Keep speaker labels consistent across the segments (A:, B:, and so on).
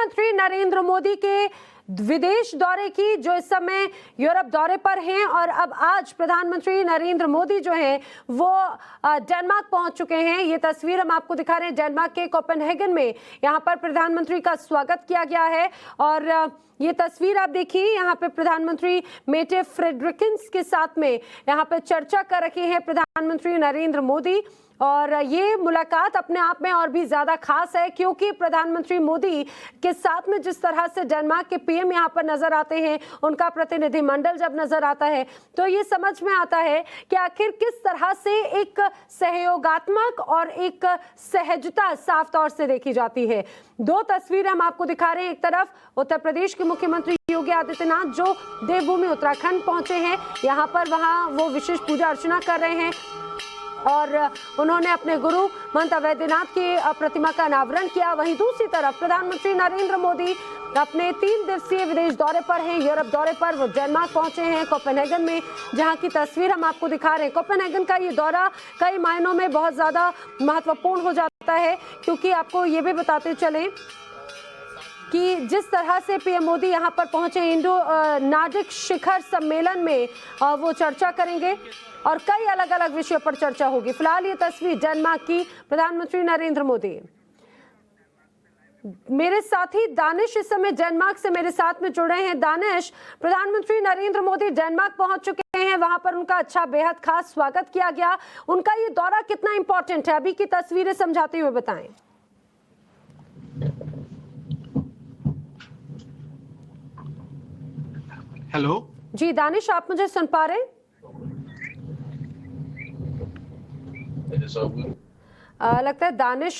A: प्रधानमंत्री नरेंद्र मोदी के विदेश दौरे की, जो इस समय यूरोप दौरे पर हैं, और अब आज प्रधानमंत्री नरेंद्र मोदी जो हैं वो डेनमार्क पहुंच चुके हैं। ये तस्वीर हम आपको दिखा रहे हैं डेनमार्क के कोपेनहेगन में। यहां पर प्रधानमंत्री का स्वागत किया गया है और ये तस्वीर आप देखिए, यहाँ पे प्रधानमंत्री मेटे फ्रेडरिकन्स के साथ में यहाँ पे चर्चा कर रखे हैं प्रधानमंत्री नरेंद्र मोदी। और ये मुलाकात अपने आप में और भी ज्यादा खास है क्योंकि प्रधानमंत्री मोदी के साथ में जिस तरह से डेनमार्क के पीएम यहाँ पर नजर आते हैं, उनका प्रतिनिधिमंडल जब नजर आता है तो ये समझ में आता है कि आखिर किस तरह से एक सहयोगात्मक और एक सहजता साफ तौर से देखी जाती है। दो तस्वीर हम आपको दिखा रहे हैं। एक तरफ उत्तर प्रदेश के मुख्यमंत्री योगी आदित्यनाथ जो देवभूमि उत्तराखंड पहुंचे हैं, यहाँ पर वहाँ वो विशेष पूजा अर्चना कर रहे हैं और उन्होंने अपने गुरु महंत वैद्यनाथ की प्रतिमा का अनावरण किया। वहीं दूसरी तरफ प्रधानमंत्री नरेंद्र मोदी अपने 3 दिवसीय विदेश दौरे पर हैं, यूरोप दौरे पर। वो डेनमार्क पहुंचे हैं कोपेनहेगन में, जहां की तस्वीर हम आपको दिखा रहे हैं। कोपेनहेगन का ये दौरा कई मायनों में बहुत ज्यादा महत्वपूर्ण हो जाता है क्योंकि आपको ये भी बताते चलें कि जिस तरह से पीएम मोदी यहां पर पहुंचे, इंडो नार्डिक शिखर सम्मेलन में वो चर्चा करेंगे और कई अलग अलग विषयों पर चर्चा होगी। फिलहाल ये तस्वीर डेनमार्क की, प्रधानमंत्री नरेंद्र मोदी। मेरे साथी दानिश इस समय डेनमार्क से मेरे साथ में जुड़े हैं। दानिश, प्रधानमंत्री नरेंद्र मोदी डेनमार्क पहुंच चुके हैं, वहां पर उनका अच्छा बेहद खास स्वागत किया गया। उनका ये दौरा कितना इंपॉर्टेंट है, अभी की तस्वीरें समझाते हुए बताएं।
B: हेलो
A: जी दानिश, आप मुझे सुन पा रहे हैं? लगता है दानिश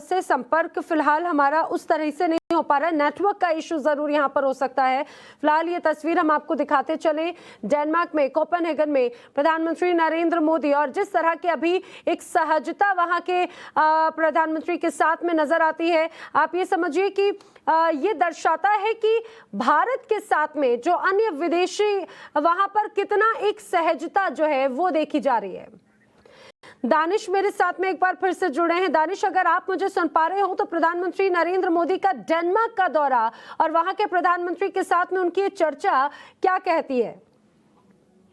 A: से संपर्क फिलहाल हमारा उस तरह से नहीं हो पा रहा है, नेटवर्क का इशू जरूर यहाँ पर हो सकता है। फिलहाल ये तस्वीर हम आपको दिखाते चले डेनमार्क में कोपेनहेगन में प्रधानमंत्री नरेंद्र मोदी, और जिस तरह की अभी एक सहजता वहाँ के प्रधानमंत्री के साथ में नजर आती है। आप ये समझिए कि ये दर्शाता है कि भारत के साथ में जो अन्य विदेशी वहाँ पर कितना एक सहजता जो है वो देखी जा रही है। दानिश मेरे साथ में एक बार फिर से जुड़े हैं। दानिश, अगर आप मुझे सुन पा रहे हो तो प्रधानमंत्री नरेंद्र मोदी का डेनमार्क का दौरा और वहां के प्रधानमंत्री के साथ में उनकी चर्चा क्या कहती है?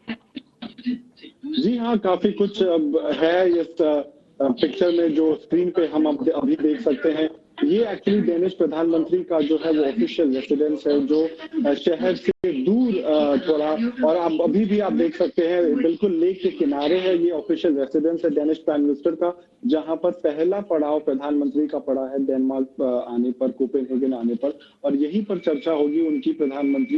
C: जी हाँ, काफी कुछ है इस पिक्चर में जो स्क्रीन पे हम अभी देख सकते हैं। ये एक्चुअली डेनिश प्रधानमंत्री का जो है वो ऑफिशियल रेसिडेंस है, जो शहर से दूर थोड़ा, और आप अभी भी आप देख सकते हैं बिल्कुल लेक के किनारे है। ये ऑफिशियल रेसिडेंस है डेनिश प्राइम मिनिस्टर का, जहां पर पहला पड़ाव प्रधानमंत्री का पड़ा है डेनमार्क आने पर, कोपेनहेगन आने पर, और यहीं पर चर्चा होगी उनकी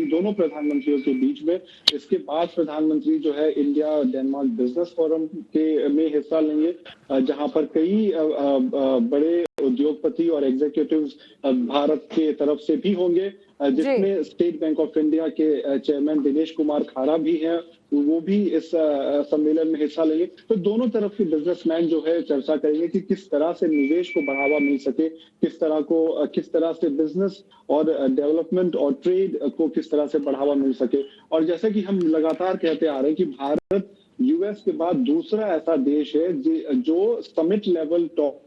C: दोनों प्रधानमंत्रियों के बीच में। इसके बाद प्रधानमंत्री जो है इंडिया डेनमार्क बिजनेस फोरम के में हिस्सा लेंगे, जहां पर कई बड़े उद्योगपति और एग्जीक्यूटिव्स भारत के तरफ से भी होंगे, जिसमें स्टेट बैंक ऑफ इंडिया के चेयरमैन दिनेश कुमार खारा भी हैं, वो भी इस सम्मेलन में हिस्सा लेंगे। तो दोनों तरफ के बिजनेसमैन जो है चर्चा करेंगे कि किस तरह से निवेश को बढ़ावा मिल सके, किस तरह से बिजनेस और डेवलपमेंट और ट्रेड को किस तरह से बढ़ावा मिल सके। और जैसे कि हम लगातार कहते आ रहे हैं कि भारत यूएस के बाद दूसरा ऐसा देश है जो समिट लेवल टॉक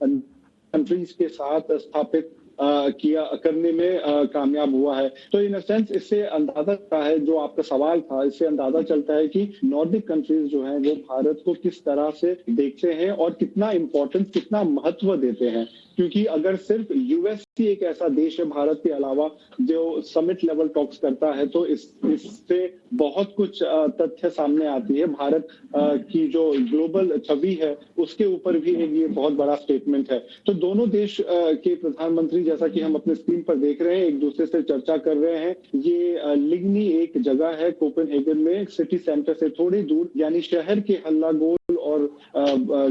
C: कंट्रीज के साथ स्थापित करने में कामयाब हुआ है। तो इन सेंस इससे अंदाजा चलता है, जो आपका सवाल था, इससे अंदाजा चलता है कि नॉर्डिक कंट्रीज जो हैं वो भारत को किस तरह से देखते हैं और कितना इम्पोर्टेंस, कितना महत्व देते हैं। क्योंकि अगर सिर्फ यूएस ही एक ऐसा देश है भारत के अलावा जो समिट लेवल टॉक्स करता है, तो इससे बहुत कुछ तथ्य सामने आती है। भारत की जो ग्लोबल छवि है उसके ऊपर भी ये बहुत बड़ा स्टेटमेंट है। तो दोनों देश के प्रधानमंत्री, जैसा कि हम अपने स्क्रीन पर देख रहे हैं, एक दूसरे से चर्चा कर रहे हैं। ये लिग्नी एक जगह है कोपेनहेगन में, सिटी सेंटर से थोड़ी दूर, यानी शहर के हल्लागोल और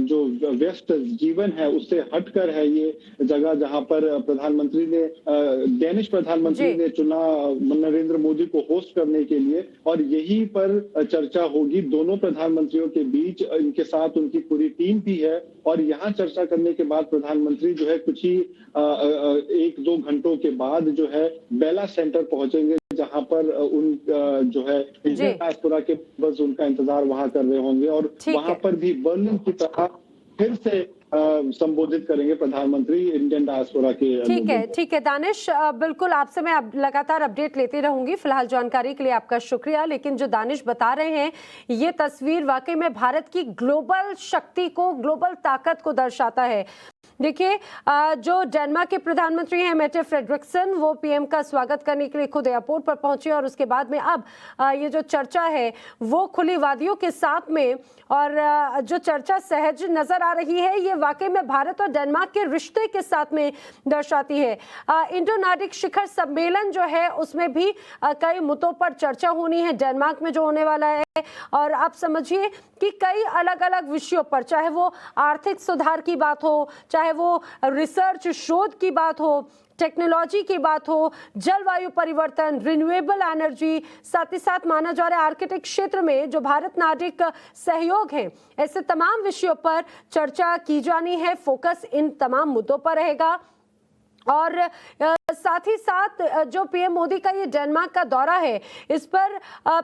C: जो व्यस्त जीवन है उससे हटकर है ये जगह, जहां पर डेनिश प्रधानमंत्री ने चुना नरेंद्र मोदी को होस्ट करने के लिए, और यहीं पर चर्चा होगी दोनों प्रधानमंत्रियों के बीच। इनके साथ उनकी पूरी टीम भी है, और यहाँ चर्चा करने के बाद प्रधानमंत्री जो है कुछ ही 1-2 घंटों के बाद जो है बेला सेंटर पहुंचेंगे, जहां पर उन जो है इंडियन डायस्पोरा के बस उनका इंतजार वहां कर रहे होंगे, और वहां पर भी बर्लिन की तरह फिर से संबोधित करेंगे प्रधानमंत्री इंडियन डायस्पोरा के लोगों को।
A: ठीक है दानिश, बिल्कुल आपसे मैं लगातार अपडेट लेती रहूंगी। फिलहाल जानकारी के लिए आपका शुक्रिया। लेकिन जो दानिश बता रहे हैं, ये तस्वीर वाकई में भारत की ग्लोबल शक्ति को, ग्लोबल ताकत को दर्शाता है। देखिए, जो डेनमार्क के प्रधानमंत्री हैं मेटे फ्रेडरिक्सन, वो पीएम का स्वागत करने के लिए खुद एयरपोर्ट पर पहुंचे और उसके बाद में अब ये जो चर्चा है वो खुली वादियों के साथ में, और जो चर्चा सहज नजर आ रही है ये वाकई में भारत और डेनमार्क के रिश्ते के साथ में दर्शाती है। इंडो नॉर्डिक शिखर सम्मेलन जो है उसमें भी कई मुद्दों पर चर्चा होनी है डेनमार्क में जो होने वाला है, और आप समझिए कि कई अलग अलग विषयों पर, चाहे वो आर्थिक सुधार की बात हो, चाहे वो रिसर्च शोध की बात हो, टेक्नोलॉजी की बात हो, जलवायु परिवर्तन, रिन्यूएबल एनर्जी, साथ ही साथ माना जा रहा है आर्किटेक्ट क्षेत्र में जो भारत नार्डिक सहयोग है, ऐसे तमाम विषयों पर चर्चा की जानी है। फोकस इन तमाम मुद्दों पर रहेगा। और साथ ही साथ जो पीएम मोदी का ये डेनमार्क का दौरा है, इस पर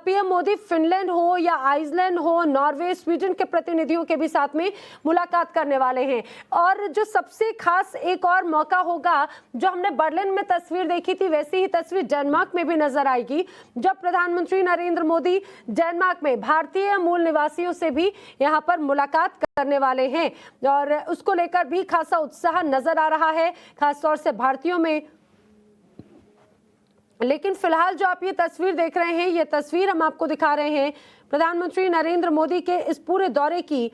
A: पीएम मोदी फिनलैंड हो या आइसलैंड हो, नॉर्वे, स्वीडन के प्रतिनिधियों के भी साथ में मुलाकात करने वाले हैं। और जो सबसे खास एक और मौका होगा, जो हमने बर्लिन में तस्वीर देखी थी वैसी ही तस्वीर डेनमार्क में भी नजर आएगी, जब प्रधानमंत्री नरेंद्र मोदी डेनमार्क में भारतीय मूल निवासियों से भी यहाँ पर मुलाकात करने वाले हैं, और उसको लेकर भी खासा उत्साह नजर आ रहा है, खासतौर से भारतीयों में। लेकिन फिलहाल जो आप ये तस्वीर देख रहे हैं, ये तस्वीर हम आपको दिखा रहे हैं प्रधानमंत्री नरेंद्र मोदी के इस पूरे दौरे की,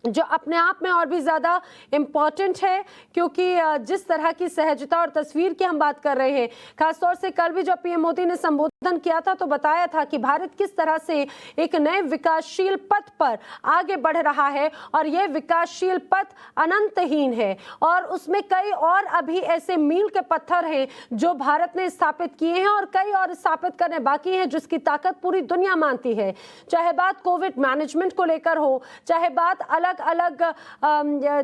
A: जो अपने आप में और भी ज्यादा इम्पोर्टेंट है, क्योंकि जिस तरह की सहजता और तस्वीर की हम बात कर रहे हैं, खासतौर से कल भी जब पीएम मोदी ने संबोधन किया था तो बताया था कि भारत किस तरह से एक नए विकासशील पथ पर आगे बढ़ रहा है, और यह विकासशील पथ अनंतहीन है, और उसमें कई और अभी ऐसे मील के पत्थर हैं जो भारत ने स्थापित किए हैं, और कई और स्थापित करने बाकी हैं जिसकी ताकत पूरी दुनिया मानती है। चाहे बात कोविड मैनेजमेंट को लेकर हो, चाहे बात अलग अलग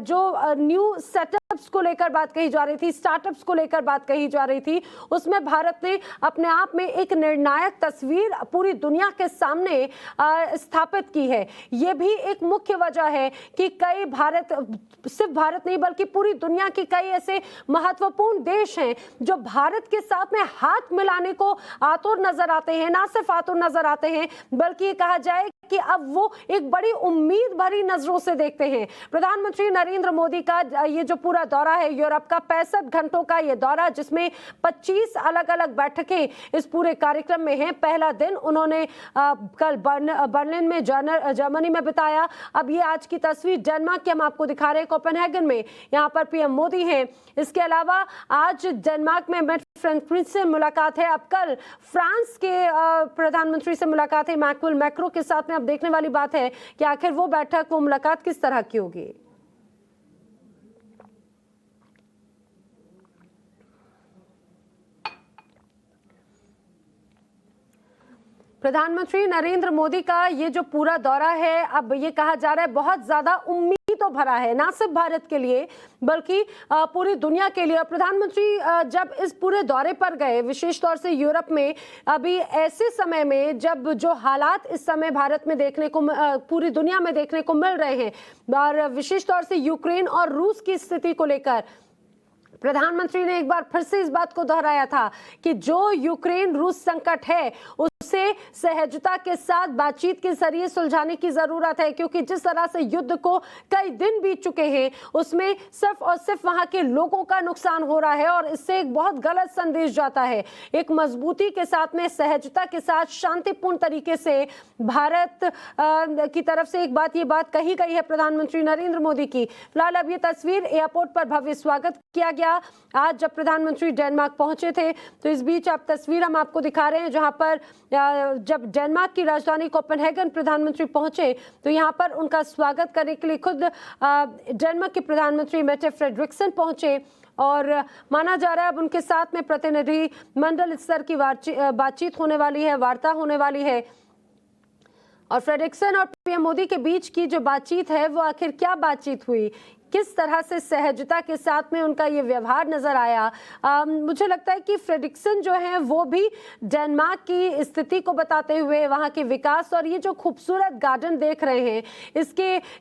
A: जो न्यू सेटअप्स को लेकर बात कही जा रही थी, स्टार्टअप्स को लेकर बात कही जा रही थी, उसमें भारत ने अपने आप में एक निर्णायक तस्वीर पूरी दुनिया के सामने स्थापित की है। यह भी एक मुख्य वजह है कि कई सिर्फ भारत नहीं बल्कि पूरी दुनिया के कई ऐसे महत्वपूर्ण देश हैं जो भारत के साथ में हाथ मिलाने को आतुर नजर आते हैं। ना सिर्फ आतुर नजर आते हैं बल्कि ये कहा जाए कि अब वो एक बड़ी उम्मीद भरी नजरों से देखते हैं। प्रधानमंत्री नरेंद्र मोदी का ये जो पूरा दौरा है, यूरोप का 65 घंटों का ये दौरा, जिसमें 25 अलग अलग बैठकें इस पूरे कार्यक्रम में हैं। पहला दिन उन्होंने कल बर्लिन में जर्मनी में बिताया। अब ये आज की तस्वीर डेनमार्क की हम आपको दिखा रहे हैं, कोपेनहेगन में, यहाँ पर पीएम मोदी हैं। इसके अलावा आज डेनमार्क में मेटे फ्रेडरिक्सन से मुलाकात है। अब कल फ्रांस के प्रधानमंत्री से मुलाकात है, इमैनुअल मैक्रों के साथ में। अब देखने वाली बात है कि आखिर वो बैठक, वो मुलाकात किस तरह की होगी। प्रधानमंत्री नरेंद्र मोदी का ये जो पूरा दौरा है, अब ये कहा जा रहा है बहुत ज्यादा उम्मीदों भरा है, ना सिर्फ भारत के लिए बल्कि पूरी दुनिया के लिए। प्रधानमंत्री जब इस पूरे दौरे पर गए, विशेष तौर से यूरोप में, अभी ऐसे समय में जब जो हालात इस समय भारत में देखने को, पूरी दुनिया में देखने को मिल रहे हैं, और विशेष तौर से यूक्रेन और रूस की स्थिति को लेकर प्रधानमंत्री ने एक बार फिर से इस बात को दोहराया था कि जो यूक्रेन रूस संकट है उसे सहजता के साथ बातचीत के जरिए सुलझाने की जरूरत है, क्योंकि जिस तरह से युद्ध को कई दिन बीत चुके हैं उसमें सिर्फ और सिर्फ वहां के लोगों का नुकसान हो रहा है, और इससे एक बहुत गलत संदेश जाता है। एक मजबूती के साथ में, सहजता के साथ, शांतिपूर्ण तरीके से भारत की तरफ से एक बात, ये बात कही गई है प्रधानमंत्री नरेंद्र मोदी की। फिलहाल अब ये तस्वीर, एयरपोर्ट पर भव्य स्वागत किया गया आज जब प्रधानमंत्री डेनमार्क पहुंचे थे। तो इस बीच आप तस्वीर हम आपको दिखा रहे हैं जहां पर जब डेनमार्क की राजधानी कोपेनहेगन प्रधानमंत्री पहुंचे तो यहां पर उनका स्वागत करने के लिए खुद डेनमार्क के प्रधानमंत्री मेटे फ्रेडरिक्सन पहुंचे, और माना जा रहा है अब उनके साथ में प्रतिनिधि मंडल स्तर की बातचीत होने वाली है, वार्ता होने वाली है। और फ्रेडरिक्सन और पीएम मोदी के बीच की जो बातचीत है वो आखिर क्या बातचीत हुई, किस तरह से सहजता के साथ में उनका ये व्यवहार नजर आया। मुझे लगता है कि फ्रेडरिक्सन जो है वो भी डेनमार्क की स्थिति को बताते हुए वहाँ के विकास और ये जो खूबसूरत गार्डन देख रहे हैं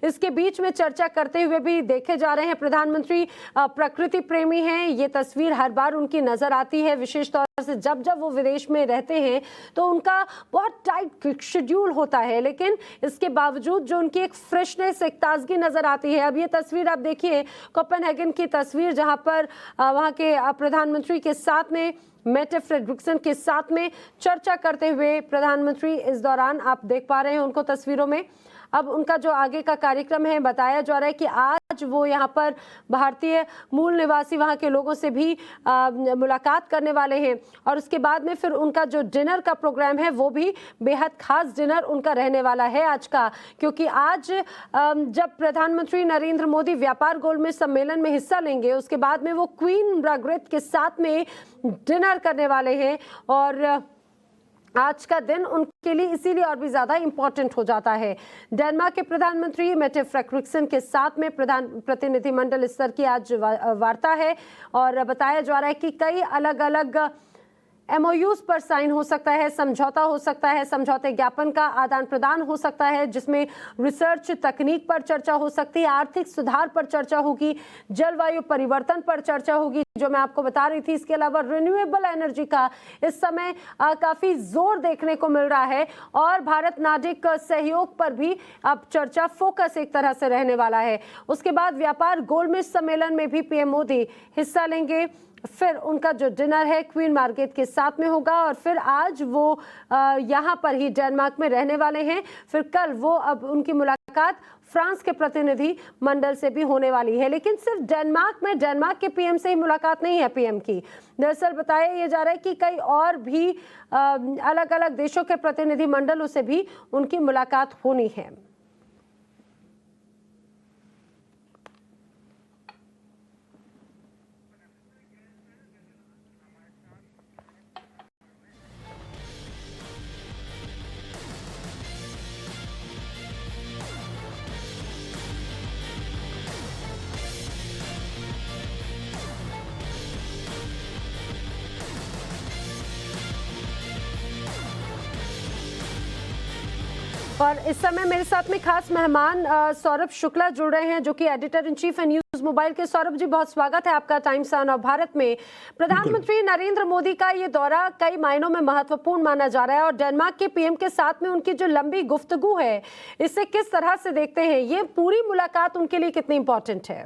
A: इसके बीच में चर्चा करते हुए भी देखे जा रहे हैं। प्रधानमंत्री प्रकृति प्रेमी हैं, ये तस्वीर हर बार उनकी नजर आती है, विशेष तौर से जब वो विदेश में रहते हैं तो उनका बहुत टाइट शेड्यूल होता है, लेकिन इसके बावजूद जो उनकी एक फ्रेशनेस, एक ताजगी नजर आती है। अब ये तस्वीर आप देखिए कोपेनहेगन की तस्वीर, जहां पर वहां के प्रधानमंत्री के साथ में मेटे फ्रेडरिक्सन के साथ में चर्चा करते हुए प्रधानमंत्री इस दौरान आप देख पा रहे हैं उनको तस्वीरों में। अब उनका जो आगे का कार्यक्रम है, बताया जा रहा है कि आज वो यहाँ पर भारतीय मूल निवासी वहाँ के लोगों से भी मुलाकात करने वाले हैं और उसके बाद में फिर उनका जो डिनर का प्रोग्राम है वो भी बेहद खास डिनर उनका रहने वाला है आज का, क्योंकि आज जब प्रधानमंत्री नरेंद्र मोदी व्यापार गोलमेज सम्मेलन में हिस्सा लेंगे उसके बाद में वो क्वीन मार्गरेट के साथ में डिनर करने वाले हैं और आज का दिन उनके लिए इसीलिए और भी ज्यादा इंपॉर्टेंट हो जाता है। डेनमार्क के प्रधानमंत्री मेटे फ्रेडरिक्सन के साथ में प्रतिनिधिमंडल स्तर की आज वार्ता है और बताया जा रहा है कि कई अलग अलग MOUs पर साइन हो सकता है, समझौता हो सकता है, समझौते ज्ञापन का आदान प्रदान हो सकता है जिसमें रिसर्च तकनीक पर चर्चा हो सकती है, आर्थिक सुधार पर चर्चा होगी, जलवायु परिवर्तन पर चर्चा होगी जो मैं आपको बता रही थी। इसके अलावा रिन्यूएबल एनर्जी का इस समय काफी जोर देखने को मिल रहा है और भारत नार्डिक सहयोग पर भी अब चर्चा फोकस एक तरह से रहने वाला है। उसके बाद व्यापार गोलमेज सम्मेलन में भी PM मोदी हिस्सा लेंगे, फिर उनका जो डिनर है क्वीन मार्गरेट के साथ में होगा और फिर आज वो यहाँ पर ही डेनमार्क में रहने वाले हैं। फिर कल वो अब उनकी मुलाकात फ्रांस के प्रतिनिधि मंडल से भी होने वाली है, लेकिन सिर्फ डेनमार्क के PM से ही मुलाकात नहीं है PM की। दरअसल बताया ये जा रहा है कि कई और भी अलग अलग देशों के प्रतिनिधि मंडलों से भी उनकी मुलाकात होनी है। और इस समय मेरे साथ में खास मेहमान सौरभ शुक्ला जुड़ रहे हैं जो कि एडिटर इन चीफ है न्यूज मोबाइल के। सौरभ जी, बहुत स्वागत है आपका टाइम्स ऑन भारत में। प्रधानमंत्री नरेंद्र मोदी का ये दौरा कई मायनों में महत्वपूर्ण माना जा रहा है और डेनमार्क के PM के साथ में उनकी जो लंबी गुफ्तगू है इसे किस तरह से देखते हैं? ये पूरी मुलाकात उनके लिए कितनी इंपॉर्टेंट है?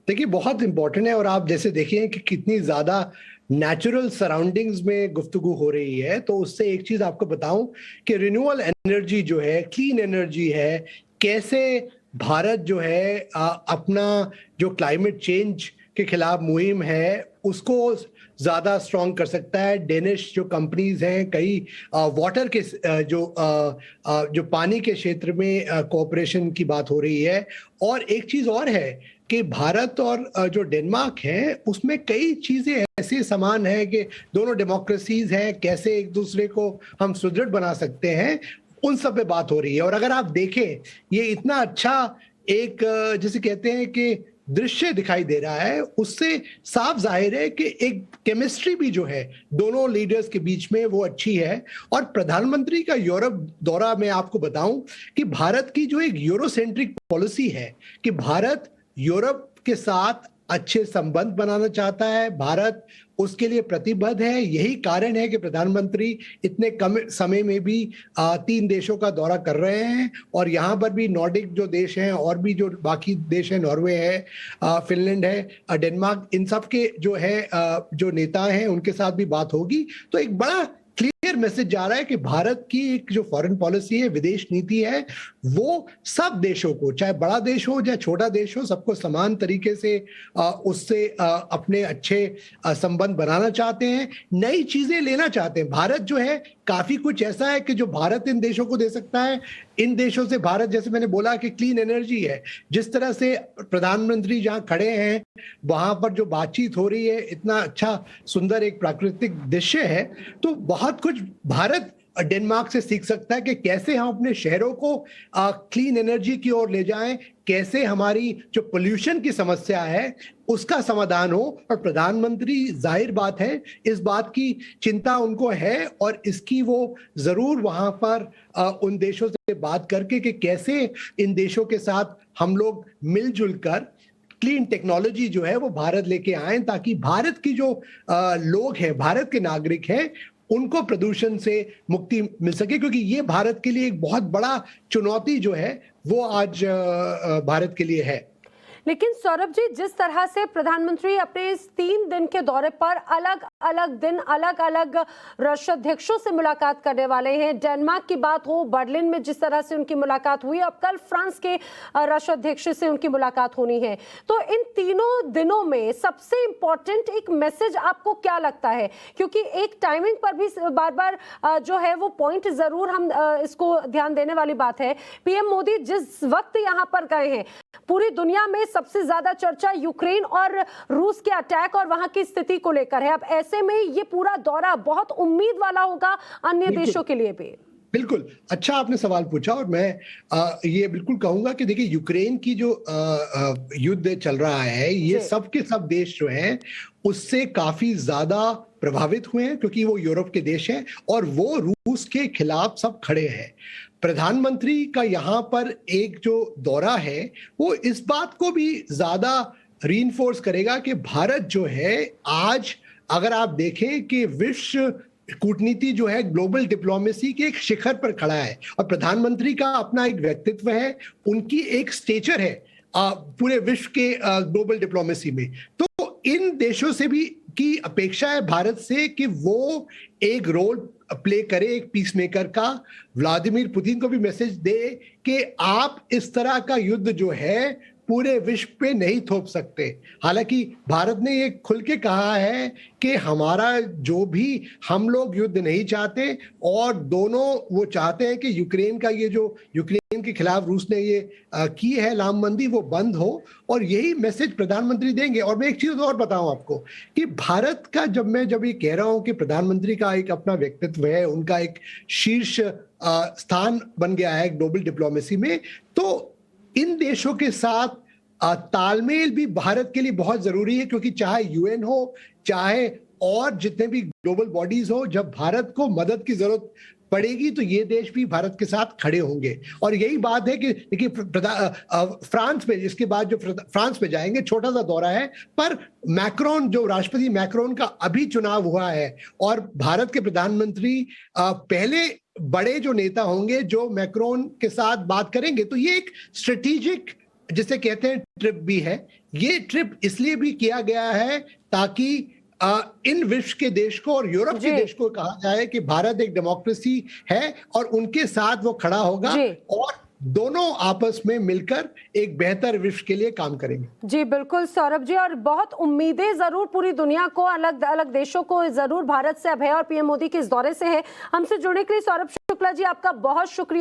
B: देखिए, बहुत इंपॉर्टेंट है और आप जैसे देखिए कि कितनी ज्यादा नेचुरल सराउंडिंग्स में गुफ्तगू हो रही है, तो उससे एक चीज आपको बताऊं कि रिन्यूएबल एनर्जी जो है, क्लीन एनर्जी है, कैसे भारत जो है अपना जो क्लाइमेट चेंज के खिलाफ मुहिम है उसको ज्यादा स्ट्रॉन्ग कर सकता है। डेनिश जो कंपनीज हैं, कई वाटर के जो पानी के क्षेत्र में कोऑपरेशन की बात हो रही है। और एक चीज और है कि भारत और जो डेनमार्क है उसमें कई चीजें ऐसे समान है कि दोनों डेमोक्रेसीज हैं, कैसे एक दूसरे को हम सुदृढ़ बना सकते हैं, उन सब पे बात हो रही है। और अगर आप देखें ये इतना अच्छा एक जैसे कहते हैं कि दृश्य दिखाई दे रहा है, उससे साफ जाहिर है कि एक केमिस्ट्री भी जो है दोनों लीडर्स के बीच में वो अच्छी है। और प्रधानमंत्री का यूरोप दौरा मैं आपको बताऊं कि भारत की जो एक यूरोसेंट्रिक पॉलिसी है कि भारत यूरोप के साथ अच्छे संबंध बनाना चाहता है, भारत उसके लिए प्रतिबद्ध है। यही कारण है कि प्रधानमंत्री इतने कम समय में भी 3 देशों का दौरा कर रहे हैं और यहाँ पर भी नॉर्डिक जो देश हैं और भी जो बाकी देश हैं, नॉर्वे है, फिनलैंड है, डेनमार्क, इन सब के जो है जो नेता हैं उनके साथ भी बात होगी। तो एक बड़ा क्लियर मैसेज जा रहा है कि भारत की एक जो फॉरेन पॉलिसी है, विदेश नीति है, वो सब देशों को, चाहे बड़ा देश हो चाहे छोटा देश हो, सबको समान तरीके से उससे अपने अच्छे संबंध बनाना चाहते हैं, नई चीजें लेना चाहते हैं। भारत जो है काफी कुछ ऐसा है कि जो भारत इन देशों को दे सकता है। इन देशों से भारत, जैसे मैंने बोला कि क्लीन एनर्जी है, जिस तरह से प्रधानमंत्री जहां खड़े हैं वहां पर जो बातचीत हो रही है, इतना अच्छा सुंदर एक प्राकृतिक दृश्य है, तो बहुत कुछ भारत डेनमार्क से सीख सकता है कि कैसे हम अपने शहरों को क्लीन एनर्जी की ओर ले जाएं, कैसे हमारी जो पोल्यूशन की समस्या है उसका समाधान हो। और प्रधानमंत्री, जाहिर बात है, इस बात की चिंता उनको है और इसकी वो जरूर वहां पर उन देशों से बात करके कि कैसे इन देशों के साथ हम लोग मिलजुल कर क्लीन टेक्नोलॉजी जो है वो भारत लेके आए, ताकि भारत की जो लोग हैं, भारत के नागरिक हैं, उनको प्रदूषण से मुक्ति मिल सके। क्योंकि ये भारत के लिए एक बहुत बड़ा चुनौती जो है वो आज भारत के लिए है।
A: लेकिन सौरभ जी, जिस तरह से प्रधानमंत्री अपने इस 3 दिन के दौरे पर अलग अलग दिन अलग अलग राष्ट्राध्यक्षों से मुलाकात करने वाले हैं, डेनमार्क की बात हो, बर्लिन में जिस तरह से उनकी मुलाकात हुई, अब कल फ्रांस के राष्ट्राध्यक्ष से उनकी मुलाकात होनी है, तो इन तीनों दिनों में सबसे इंपॉर्टेंट एक मैसेज आपको क्या लगता है? क्योंकि एक टाइमिंग पर भी बार बार जो है वो पॉइंट जरूर हम इसको ध्यान देने वाली बात है। पीएम मोदी जिस वक्त यहाँ पर गए हैं, पूरी दुनिया में सबसे ज्यादा चर्चा यूक्रेन और रूस के अटैक और वहां की स्थिति को लेकर है। अब ऐसे में ये पूरा दौरा बहुत उम्मीद वाला होगा अन्य देशों के लिए भी।
B: बिल्कुल, अच्छा आपने सवाल पूछा और मैं ये बिल्कुल कहूंगा कि देखिए, यूक्रेन की जो युद्ध चल रहा है, ये सब के सब देश जो हैं उससे काफी ज्यादा प्रभावित हुए हैं, क्योंकि वो यूरोप के देश हैं और वो रूस के खिलाफ सब खड़े हैं। प्रधानमंत्री का यहाँ पर एक जो दौरा है वो इस बात को भी ज्यादा रीइंफोर्स करेगा कि भारत जो है आज, अगर आप देखें कि विश्व कूटनीति जो है, ग्लोबल डिप्लोमेसी के एक शिखर पर खड़ा है और प्रधानमंत्री का अपना एक व्यक्तित्व है, उनकी एक स्टेचर है पूरे विश्व के ग्लोबल डिप्लोमेसी में। तो इन देशों से भी की अपेक्षा है भारत से कि वो एक रोल प्ले करे, एक पीस मेकर का। व्लादिमीर पुतिन को भी मैसेज दे कि आप इस तरह का युद्ध जो है पूरे विश्व पे नहीं थोप सकते। हालांकि भारत ने ये खुल के कहा है कि हमारा जो भी, हम लोग युद्ध नहीं चाहते और दोनों वो चाहते हैं कि यूक्रेन का ये जो यूक्रेन के खिलाफ रूस ने ये की है लामबंदी, वो बंद हो, और यही मैसेज प्रधानमंत्री देंगे। और मैं एक चीज और बताऊं आपको कि भारत का, जब ये कह रहा हूं कि प्रधानमंत्री का एक अपना व्यक्तित्व है, उनका एक शीर्ष स्थान बन गया है ग्लोबल डिप्लोमेसी में, तो इन देशों के साथ तालमेल भी भारत के लिए बहुत जरूरी है। क्योंकि चाहे यूएन हो, चाहे और जितने भी ग्लोबल बॉडीज हो, जब भारत को मदद की जरूरत पड़ेगी तो ये देश भी भारत के साथ खड़े होंगे। और यही बात है कि देखिए, फ्रांस में, इसके बाद जो फ्रांस में जाएंगे, छोटा सा दौरा है, पर मैक्रोन, जो राष्ट्रपति मैक्रोन का अभी चुनाव हुआ है और भारत के प्रधानमंत्री पहले बड़े जो नेता होंगे जो मैक्रोन के साथ बात करेंगे, तो ये एक स्ट्रेटेजिक, जिसे कहते हैं, ट्रिप भी है। ये ट्रिप इसलिए भी किया गया है ताकि इन विश्व के देश को और यूरोप के देश को कहा जाए कि भारत एक डेमोक्रेसी है और उनके साथ वो खड़ा होगा और दोनों आपस में मिलकर एक बेहतर विश्व के लिए काम करेंगे। जी
A: बिल्कुल सौरभ जी, और बहुत उम्मीदें जरूर पूरी दुनिया को, अलग अलग देशों को जरूर भारत से अब है और पीएम मोदी के इस दौरे से है। हमसे जुड़ने के लिए सौरभ शुक्ला जी, आपका बहुत शुक्रिया।